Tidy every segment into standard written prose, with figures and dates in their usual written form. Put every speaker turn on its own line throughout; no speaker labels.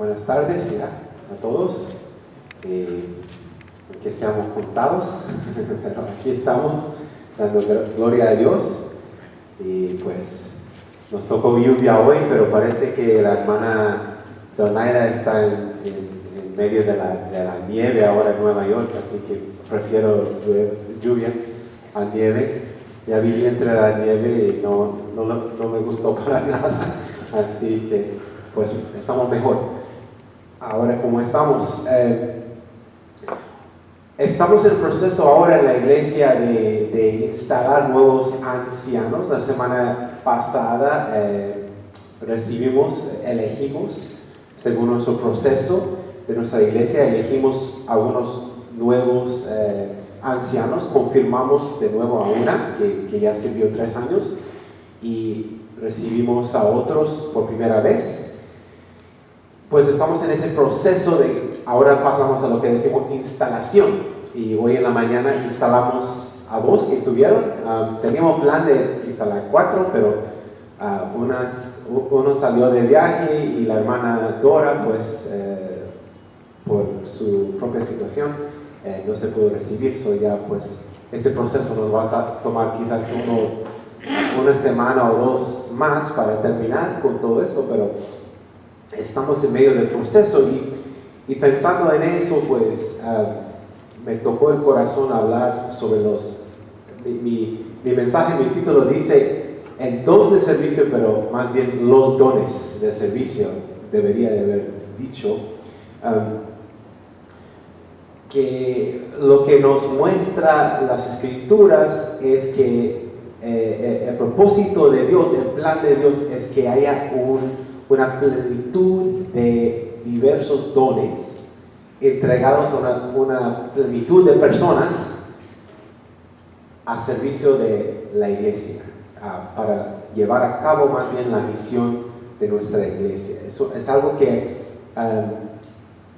Buenas tardes ya a todos, que seamos contados, pero aquí estamos dando gloria a Dios y pues nos tocó lluvia hoy, pero parece que la hermana Donaira está en medio de la nieve ahora en Nueva York, así que prefiero lluvia a nieve. Ya viví entre la nieve y no me gustó para nada, así que pues estamos mejor. Ahora, como estamos en proceso ahora en la iglesia de instalar nuevos ancianos. La semana pasada elegimos, según nuestro proceso de nuestra iglesia, elegimos algunos nuevos ancianos. Confirmamos de nuevo a una que ya sirvió 3 años y recibimos a otros por primera vez. Pues estamos en ese proceso ahora pasamos a lo que decimos instalación, y hoy en la mañana instalamos a 2 que estuvieron. Teníamos plan de instalar 4, pero uno salió de viaje y la hermana Dora, pues por su propia situación, no se pudo recibir. Ya pues este proceso nos va a tomar quizás una semana o 2 más para terminar con todo esto, pero estamos en medio del proceso y pensando en eso, pues me tocó el corazón hablar sobre mi mensaje. Mi título dice el don de servicio, pero más bien los dones de servicio, debería de haber dicho. Que lo que nos muestra las Escrituras es que el propósito de Dios, el plan de Dios, es que haya una plenitud de diversos dones entregados a una plenitud de personas a servicio de la iglesia, para llevar a cabo más bien la misión de nuestra iglesia. Eso es algo que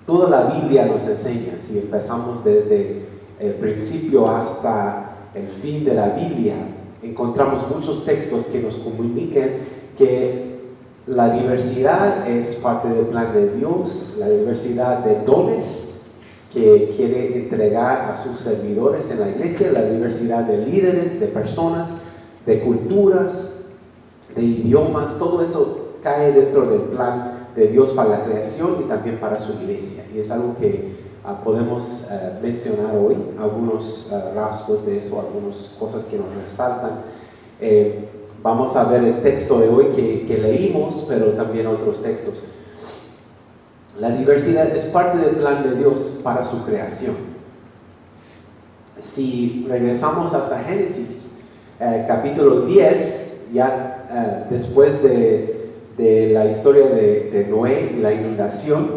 toda la Biblia nos enseña. Si empezamos desde el principio hasta el fin de la Biblia, encontramos muchos textos que nos comunican que la diversidad es parte del plan de Dios, la diversidad de dones que quiere entregar a sus servidores en la iglesia, la diversidad de líderes, de personas, de culturas, de idiomas. Todo eso cae dentro del plan de Dios para la creación y también para su iglesia, y es algo que podemos mencionar hoy, algunos rasgos de eso, algunas cosas que nos resaltan. Vamos a ver el texto de hoy que leímos, pero también otros textos. La diversidad es parte del plan de Dios para su creación. Si regresamos hasta Génesis, capítulo 10, ya después de la historia de Noé y la inundación,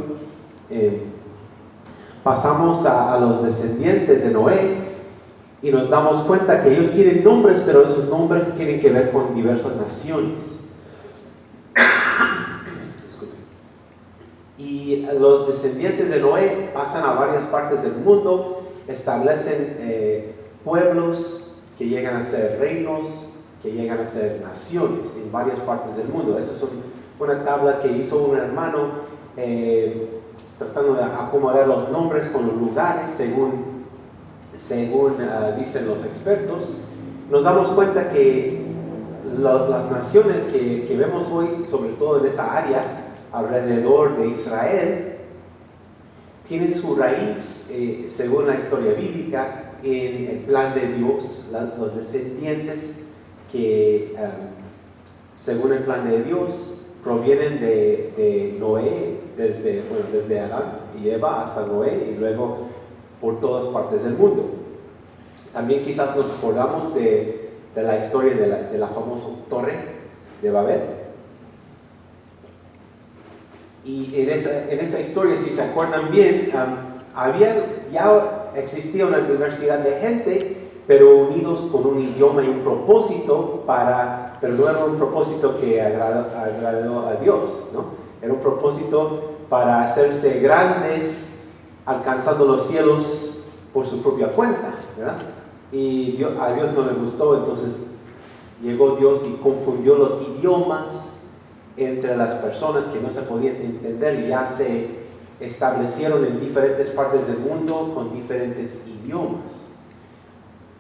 pasamos a los descendientes de Noé y nos damos cuenta que ellos tienen nombres, pero esos nombres tienen que ver con diversas naciones. Y los descendientes de Noé pasan a varias partes del mundo, establecen pueblos que llegan a ser reinos, que llegan a ser naciones en varias partes del mundo. Esa es una tabla que hizo un hermano tratando de acomodar los nombres con los lugares según dicen los expertos. Nos damos cuenta que las naciones que vemos hoy, sobre todo en esa área alrededor de Israel, tienen su raíz, según la historia bíblica, en el plan de Dios. Los descendientes que, según el plan de Dios, provienen de Noé, desde Adán y Eva hasta Noé, y luego por todas partes del mundo. También quizás nos acordamos de la historia de la famosa torre de Babel. Y en esa historia, si se acuerdan bien, ya existía una diversidad de gente, pero unidos con un idioma y un propósito, pero no era un propósito que agradó a Dios, ¿no? Era un propósito para hacerse grandes, alcanzando los cielos por su propia cuenta, ¿verdad? Y a Dios no le gustó, entonces llegó Dios y confundió los idiomas entre las personas que no se podían entender y ya se establecieron en diferentes partes del mundo con diferentes idiomas.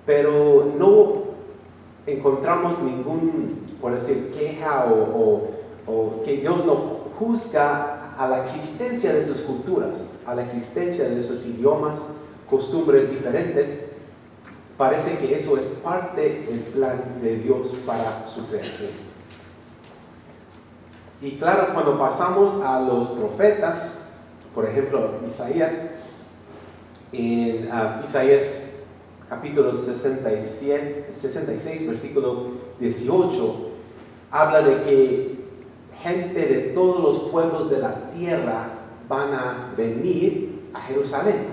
Pero no encontramos ningún, por decir, queja o que Dios no juzga a la existencia de sus culturas, a la existencia de sus idiomas, costumbres diferentes. Parece que eso es parte del plan de Dios para su creación. Y claro, cuando pasamos a los profetas, por ejemplo, Isaías, en Isaías capítulo 66, versículo 18, habla de que gente de todos los pueblos de la tierra van a venir a Jerusalén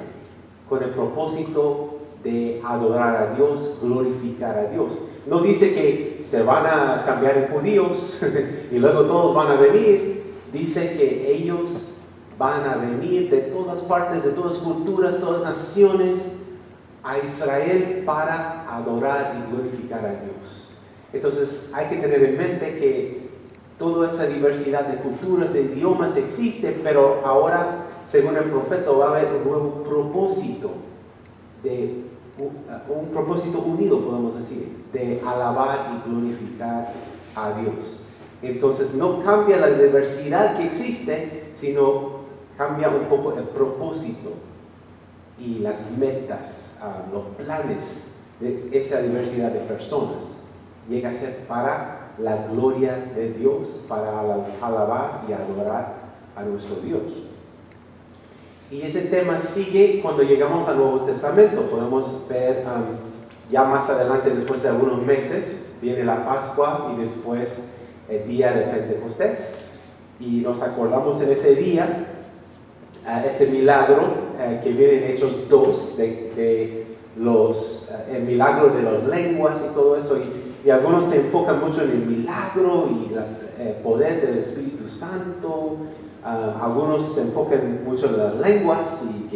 con el propósito de adorar a Dios, glorificar a Dios. No dice que se van a cambiar en judíos y luego todos van a venir. Dice que ellos van a venir de todas partes, de todas culturas, todas naciones a Israel para adorar y glorificar a Dios. Entonces hay que tener en mente que toda esa diversidad de culturas, de idiomas existe, pero ahora, según el profeta, va a haber un nuevo propósito, un propósito unido, podemos decir, de alabar y glorificar a Dios. Entonces no cambia la diversidad que existe, sino cambia un poco el propósito y las metas, los planes de esa diversidad de personas. Llega a ser para la gloria de Dios, para alabar y adorar a nuestro Dios. Y ese tema sigue cuando llegamos al Nuevo Testamento. Podemos ver ya más adelante, después de algunos meses, viene la Pascua y después el día de Pentecostés. Y nos acordamos en ese día, ese milagro que viene en Hechos 2, el milagro de las lenguas y todo eso. Y algunos se enfocan mucho en el milagro y el poder del Espíritu Santo. Algunos se enfocan mucho en las lenguas y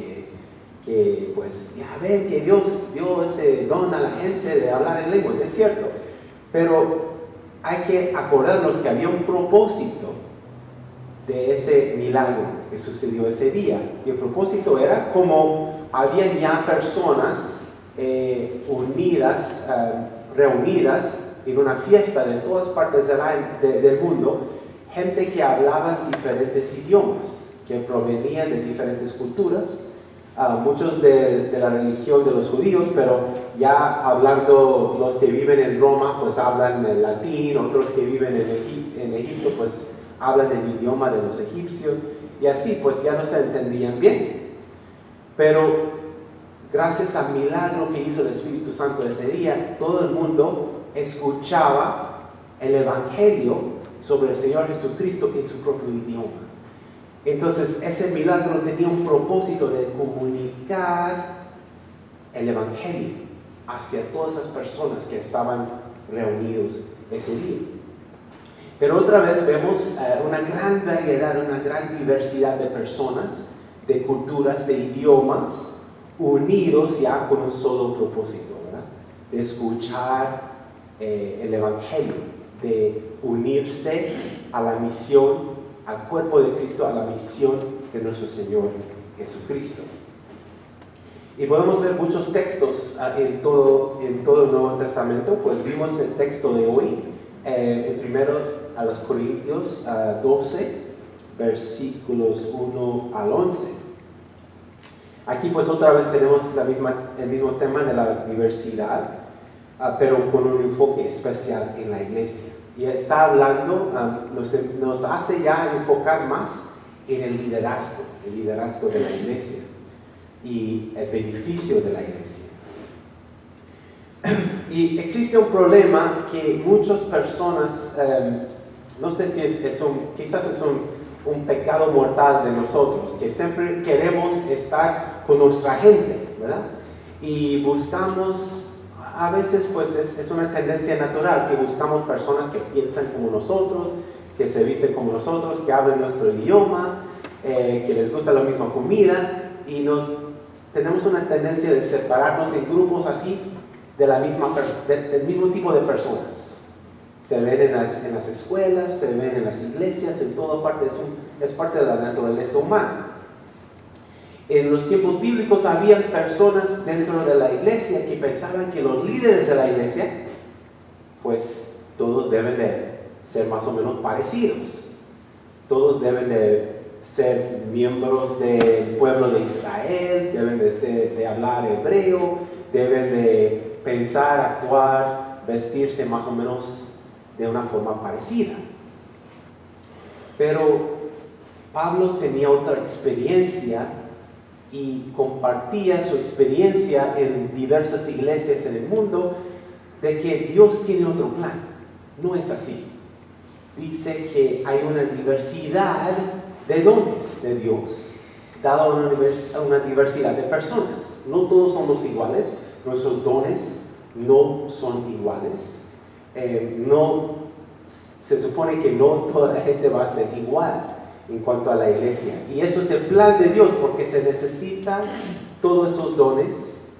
que pues ya ven que Dios dio ese don a la gente de hablar en lenguas, es cierto. Pero hay que acordarnos que había un propósito de ese milagro que sucedió ese día. Y el propósito era como había ya personas unidas, reunidas en una fiesta de todas partes del mundo, gente que hablaba diferentes idiomas, que provenían de diferentes culturas, muchos de la religión de los judíos, pero ya hablando los que viven en Roma, pues hablan el latín, otros que viven en Egipto, pues hablan el idioma de los egipcios, y así pues ya no se entendían bien. Pero gracias al milagro que hizo el Espíritu Santo ese día, todo el mundo escuchaba el Evangelio sobre el Señor Jesucristo en su propio idioma. Entonces ese milagro tenía un propósito de comunicar el Evangelio hacia todas esas personas que estaban reunidos ese día. Pero otra vez vemos una gran variedad, una gran diversidad de personas, de culturas, de idiomas, unidos ya con un solo propósito, ¿verdad? De escuchar el Evangelio, de unirse a la misión, al cuerpo de Cristo, a la misión de nuestro Señor Jesucristo. Y podemos ver muchos textos en todo el Nuevo Testamento. Pues vimos el texto de hoy, el primero a los Corintios 12, versículos 1 al 11. Aquí pues otra vez tenemos el mismo tema de la diversidad, pero con un enfoque especial en la iglesia. Y está hablando, nos hace ya enfocar más en el liderazgo de la iglesia y el beneficio de la iglesia. Y existe un problema que muchas personas, no sé si quizás es un pecado mortal de nosotros, que siempre queremos estar con nuestra gente, ¿verdad? Y buscamos, a veces pues es una tendencia natural, que buscamos personas que piensan como nosotros, que se visten como nosotros, que hablan nuestro idioma, que les gusta la misma comida, y tenemos una tendencia de separarnos en grupos así, del mismo tipo de personas. Se ven en las escuelas, se ven en las iglesias, en toda parte, es parte de la naturaleza humana. En los tiempos bíblicos había personas dentro de la iglesia que pensaban que los líderes de la iglesia, pues todos deben de ser más o menos parecidos. Todos deben de ser miembros del pueblo de Israel, deben de hablar hebreo, deben de pensar, actuar, vestirse más o menos de una forma parecida. Pero Pablo tenía otra experiencia y compartía su experiencia en diversas iglesias en el mundo de que Dios tiene otro plan. No es así. Dice que hay una diversidad de dones de Dios, dado una diversidad de personas. No todos somos iguales, nuestros dones no son iguales. Se supone que no toda la gente va a ser igual en cuanto a la iglesia. Y eso es el plan de Dios, porque se necesitan todos esos dones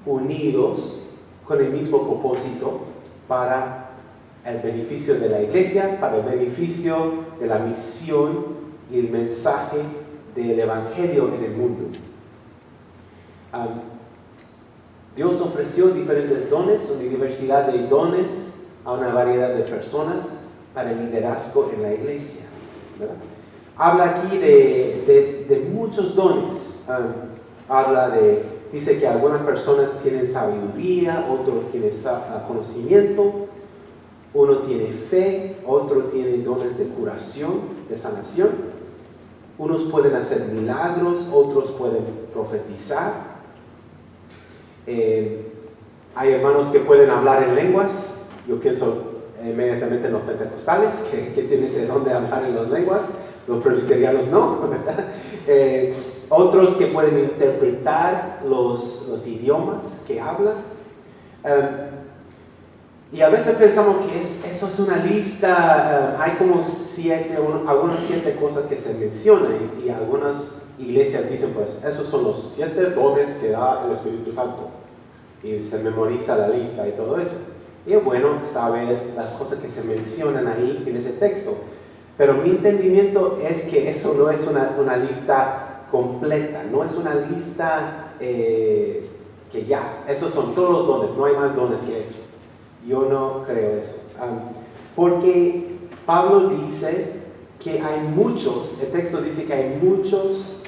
unidos con el mismo propósito para el beneficio de la iglesia, para el beneficio de la misión y el mensaje del evangelio en el mundo. Dios ofreció diferentes dones, una diversidad de dones a una variedad de personas para el liderazgo en la iglesia, ¿verdad? Habla aquí de muchos dones. Dice que algunas personas tienen sabiduría, otros tienen conocimiento, uno tiene fe, otro tiene dones de curación, de sanación. Unos pueden hacer milagros, otros pueden profetizar. Hay hermanos que pueden hablar en lenguas. Yo pienso inmediatamente en los pentecostales que tienen ese don de hablar en las lenguas. Los presbiterianos no, ¿verdad? Otros que pueden interpretar los idiomas que hablan. Y a veces pensamos que eso es una lista. Hay como algunas 7 cosas que se mencionan, y algunas iglesias dicen, pues esos son los 7 dones que da el Espíritu Santo, y se memoriza la lista y todo eso. Y es bueno saber las cosas que se mencionan ahí en ese texto, pero mi entendimiento es que eso no es una lista completa, no es una lista que ya, esos son todos los dones, no hay más dones que eso. Yo no creo eso, porque Pablo dice que hay muchos, el texto dice que hay muchos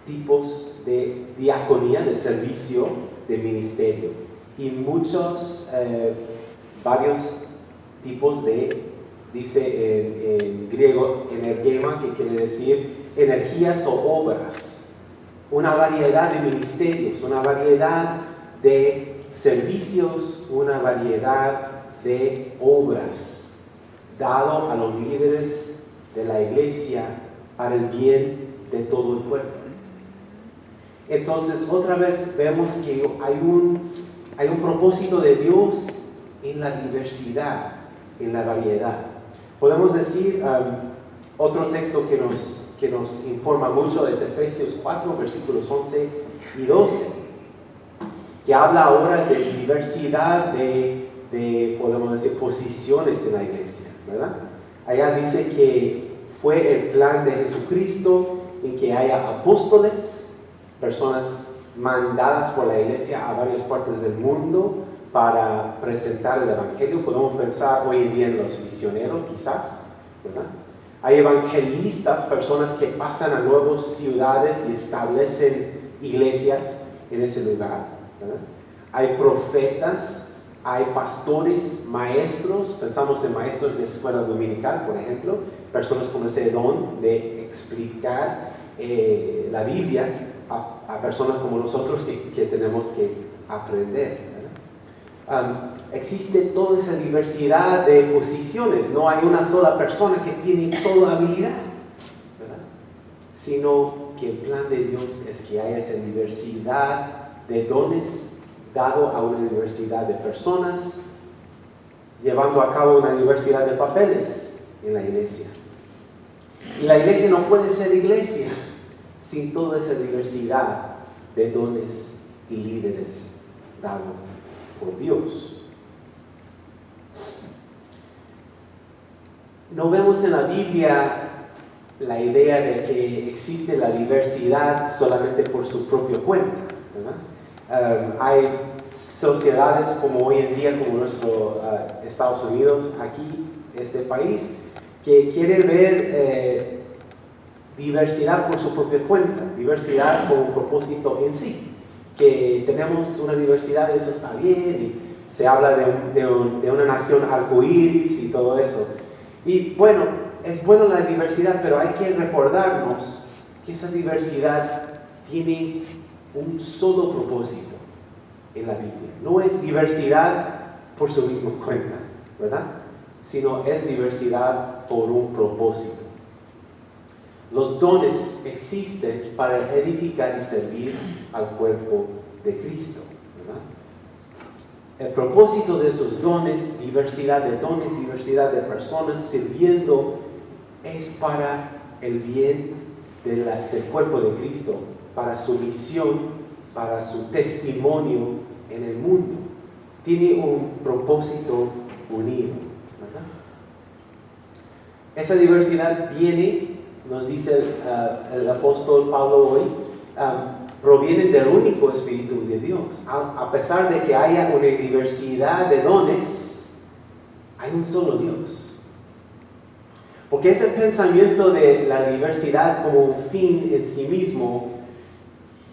tipos de diaconía, de servicio, de ministerio, y varios tipos dice en griego, energema, que quiere decir energías o obras, una variedad de ministerios, una variedad de servicios, una variedad de obras, dado a los líderes de la iglesia para el bien de todo el pueblo. Entonces, otra vez vemos que hay un propósito de Dios en la diversidad, en la variedad. Podemos decir, otro texto que nos informa mucho es Efesios 4, versículos 11 y 12. Que habla ahora de diversidad de, podemos decir, posiciones en la iglesia, ¿verdad? Allá dice que fue el plan de Jesucristo en que haya apóstoles, personas mandadas por la iglesia a varias partes del mundo para presentar el evangelio. Podemos pensar hoy en día en los misioneros, quizás, ¿verdad? Hay evangelistas, personas que pasan a nuevas ciudades y establecen iglesias en ese lugar, ¿verdad? Hay profetas, hay pastores, maestros. Pensamos en maestros de escuela dominical, por ejemplo, personas con ese don de explicar la Biblia a personas como nosotros que tenemos que aprender, ¿verdad? Existe toda esa diversidad de posiciones. No hay una sola persona que tiene toda habilidad, ¿verdad? Sino que el plan de Dios es que haya esa diversidad de dones dado a una diversidad de personas, llevando a cabo una diversidad de papeles en la iglesia. Y la iglesia no puede ser iglesia sin toda esa diversidad de dones y líderes dado por Dios. no vemos en la Biblia la idea de que existe la diversidad solamente por su propia cuenta, ¿verdad? Hay sociedades como hoy en día, como nuestro Estados Unidos, aquí, este país, que quiere ver diversidad por su propia cuenta, diversidad con un propósito en sí, que tenemos una diversidad, eso está bien, y se habla de una nación arcoíris y todo eso. Y bueno, es bueno la diversidad, pero hay que recordarnos que esa diversidad tiene un solo propósito en la Biblia. No es diversidad por su misma cuenta, ¿verdad? Sino es diversidad por un propósito. Los dones existen para edificar y servir al cuerpo de Cristo, ¿verdad? El propósito de esos dones, diversidad de personas sirviendo, es para el bien del cuerpo de Cristo, para su misión, para su testimonio en el mundo. Tiene un propósito unido, ¿verdad? Esa diversidad viene, nos dice el apóstol Pablo hoy, proviene del único Espíritu de Dios. A pesar de que haya una diversidad de dones, hay un solo Dios. Porque ese pensamiento de la diversidad como un fin en sí mismo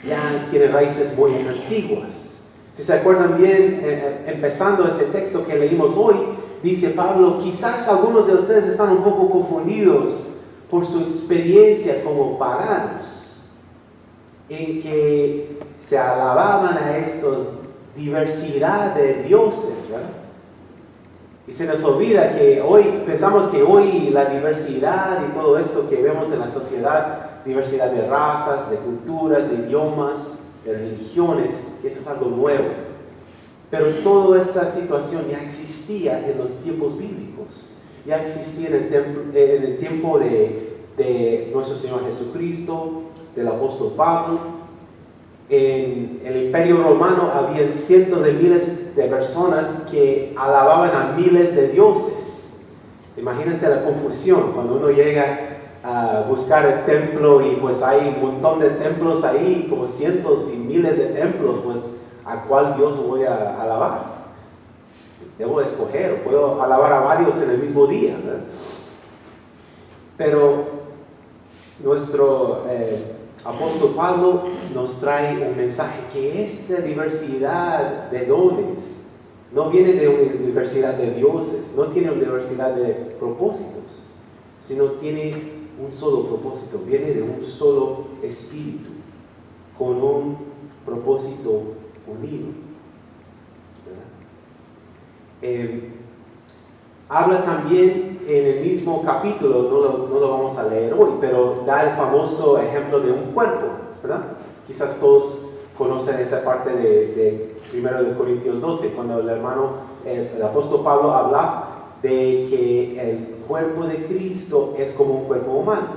ya tiene raíces muy antiguas. Si se acuerdan bien, empezando este texto que leímos hoy, dice Pablo, quizás algunos de ustedes están un poco confundidos por su experiencia como paganos, en que se alababan a estos diversidad de dioses, ¿verdad? Y se nos olvida que hoy, pensamos que hoy la diversidad y todo eso que vemos en la sociedad, diversidad de razas, de culturas, de idiomas, de religiones, eso es algo nuevo. Pero toda esa situación ya existía en los tiempos bíblicos, ya existía en el tiempo de nuestro Señor Jesucristo, del apóstol Pablo. En el Imperio Romano habían cientos de miles de personas que alababan a miles de dioses. Imagínense la confusión cuando uno llega a buscar el templo y pues hay un montón de templos ahí, como cientos y miles de templos, pues ¿a cuál Dios voy a alabar? Debo escoger, o puedo alabar a varios en el mismo día, ¿verdad? Pero nuestro apóstol Pablo nos trae un mensaje que esta diversidad de dones no viene de una diversidad de dioses, no tiene una diversidad de propósitos, sino tiene un solo propósito, viene de un solo espíritu, con un propósito unido. Habla también en el mismo capítulo, no lo vamos a leer hoy, pero da el famoso ejemplo de un cuerpo, ¿verdad? Quizás todos conocen esa parte de 1 Corintios 12, cuando el apóstol Pablo habla de que el cuerpo de Cristo es como un cuerpo humano,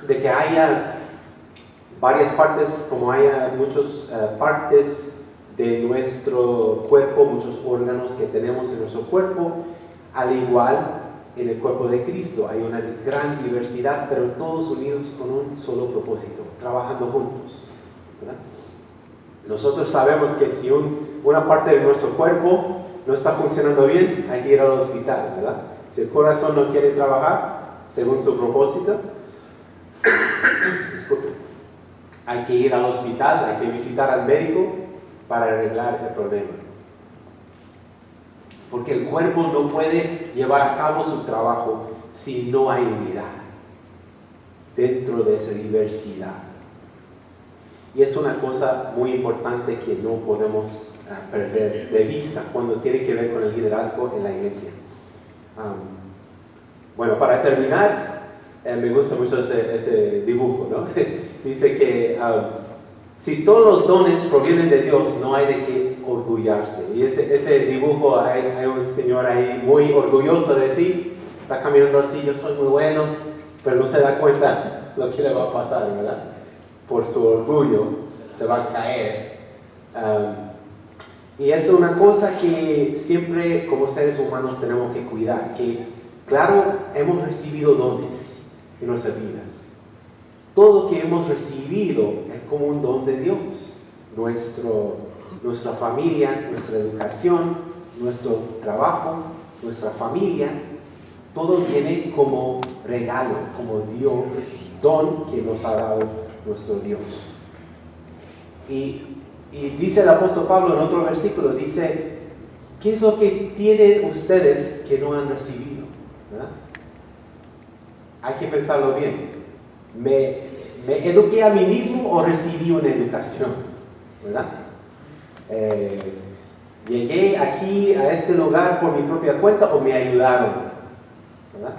de que haya varias partes, como haya muchas partes de nuestro cuerpo, muchos órganos que tenemos en nuestro cuerpo, al igual en el cuerpo de Cristo hay una gran diversidad, pero todos unidos con un solo propósito, trabajando juntos, ¿verdad? Nosotros sabemos que si una parte de nuestro cuerpo no está funcionando bien, hay que ir al hospital, ¿verdad? Si el corazón no quiere trabajar según su propósito, disculpe, hay que ir al hospital, hay que visitar al médico para arreglar el problema. Porque el cuerpo no puede llevar a cabo su trabajo si no hay unidad dentro de esa diversidad. Y es una cosa muy importante que no podemos perder de vista cuando tiene que ver con el liderazgo en la iglesia. Bueno, para terminar, me gusta mucho ese dibujo, ¿no? Dice que si todos los dones provienen de Dios, no hay de qué orgullarse. Y ese dibujo, hay un señor ahí muy orgulloso de sí, está caminando así, yo soy muy bueno, pero no se da cuenta lo que le va a pasar, ¿verdad? Por su orgullo se va a caer. Y es una cosa que siempre como seres humanos tenemos que cuidar, que claro, hemos recibido dones en nuestras vidas. Todo lo que hemos recibido es como un don de Dios. Nuestra familia, nuestra educación, nuestro trabajo, nuestra familia, todo viene como regalo, como Dios, don que nos ha dado nuestro Dios. Y dice el apóstol Pablo en otro versículo, dice, ¿qué es lo que tienen ustedes que no han recibido? ¿Verdad? Hay que pensarlo bien. ¿Me eduqué a mí mismo o recibí una educación? ¿Verdad? ¿Llegué aquí a este lugar por mi propia cuenta o me ayudaron? ¿Verdad?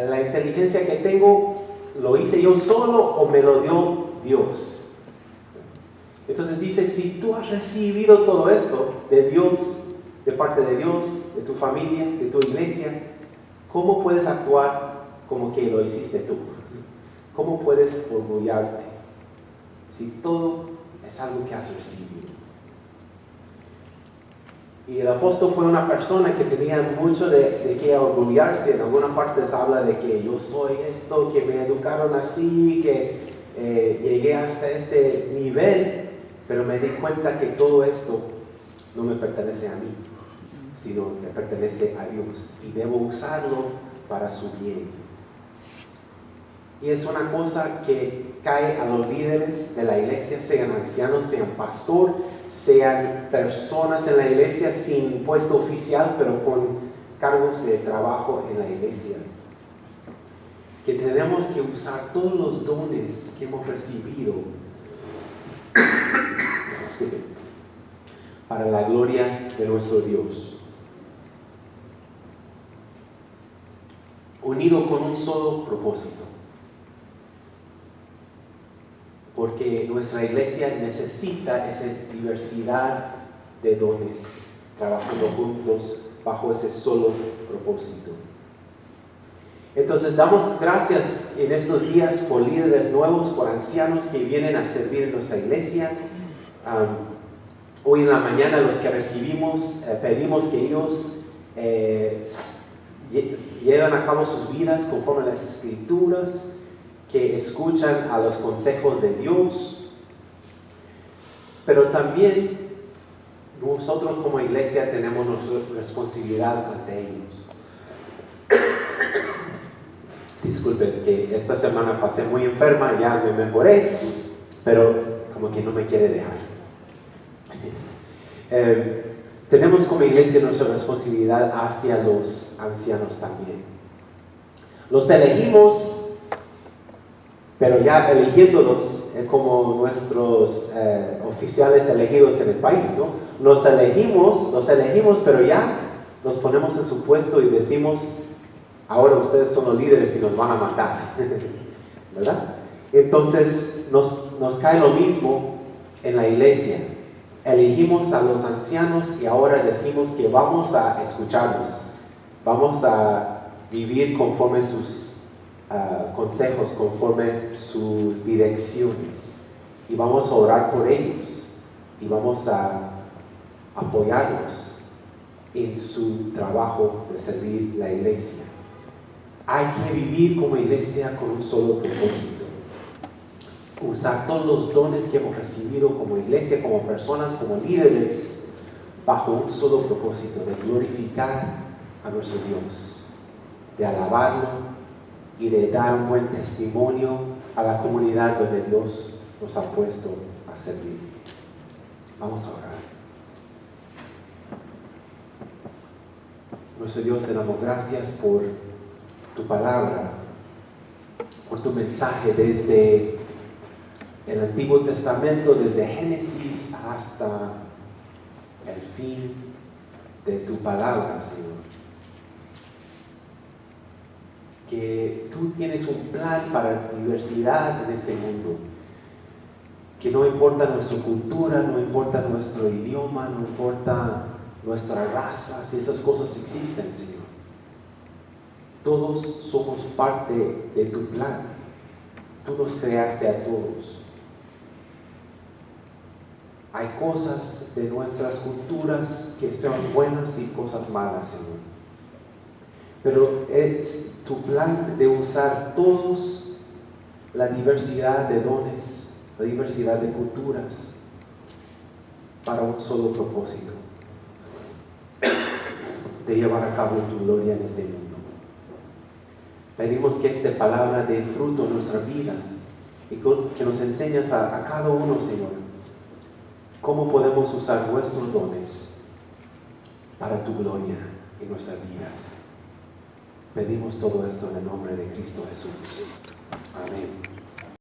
La inteligencia que tengo, ¿lo hice yo solo o me lo dio Dios? Entonces dice, si tú has recibido todo esto de Dios, de parte de Dios, de tu familia, de tu iglesia, ¿cómo puedes actuar como que lo hiciste tú? ¿Cómo puedes orgullarte si todo es algo que has recibido? Y el apóstol fue una persona que tenía mucho de qué orgullarse. En algunas partes habla de que yo soy esto, que me educaron así, que llegué hasta este nivel, pero me di cuenta que todo esto no me pertenece a mí, sino me pertenece a Dios y debo usarlo para su bien. Y es una cosa que cae a los líderes de la iglesia, sean ancianos, sean pastor, sean personas en la iglesia sin puesto oficial, pero con cargos de trabajo en la iglesia. Que tenemos que usar todos los dones que hemos recibido para la gloria de nuestro Dios. Unido con un solo propósito. Porque nuestra iglesia necesita esa diversidad de dones, trabajando juntos bajo ese solo propósito. Entonces damos gracias en estos días por líderes nuevos, por ancianos que vienen a servir en nuestra iglesia. Hoy en la mañana los que recibimos, pedimos que ellos lleven a cabo sus vidas conforme a las Escrituras, que escuchan a los consejos de Dios, pero también nosotros como iglesia tenemos nuestra responsabilidad ante ellos. Disculpen, es que esta semana pasé muy enferma, ya me mejoré, pero como que no me quiere dejar. Tenemos como iglesia nuestra responsabilidad hacia los ancianos también. Los elegimos, pero ya eligiéndolos como nuestros oficiales elegidos en el país, ¿no? Los elegimos, pero ya nos ponemos en su puesto y decimos, ahora ustedes son los líderes y nos van a matar, ¿verdad? Entonces nos cae lo mismo en la iglesia. Elegimos a los ancianos y ahora decimos que vamos a escucharlos, vamos a vivir conforme sus consejos, conforme sus direcciones, y vamos a orar por ellos y vamos a apoyarlos en su trabajo de servir la iglesia. Hay que vivir como iglesia con un solo propósito: usar todos los dones que hemos recibido como iglesia, como personas, como líderes, bajo un solo propósito: de glorificar a nuestro Dios, de alabarlo y de dar un buen testimonio a la comunidad donde Dios nos ha puesto a servir. Vamos a orar. Nuestro Dios, te damos gracias por tu palabra, por tu mensaje desde el Antiguo Testamento, desde Génesis hasta el fin de tu palabra, Señor. Que tú tienes un plan para diversidad en este mundo, que no importa nuestra cultura, no importa nuestro idioma, no importa nuestra raza, si esas cosas existen, Señor. Todos somos parte de tu plan. Tú nos creaste a todos. Hay cosas de nuestras culturas que son buenas y cosas malas, Señor. Pero es tu plan de usar todos la diversidad de dones, la diversidad de culturas para un solo propósito, de llevar a cabo tu gloria en este mundo. Pedimos que esta palabra dé fruto en nuestras vidas y que nos enseñes a cada uno, Señor, cómo podemos usar nuestros dones para tu gloria en nuestras vidas. Pedimos todo esto en el nombre de Cristo Jesús. Amén.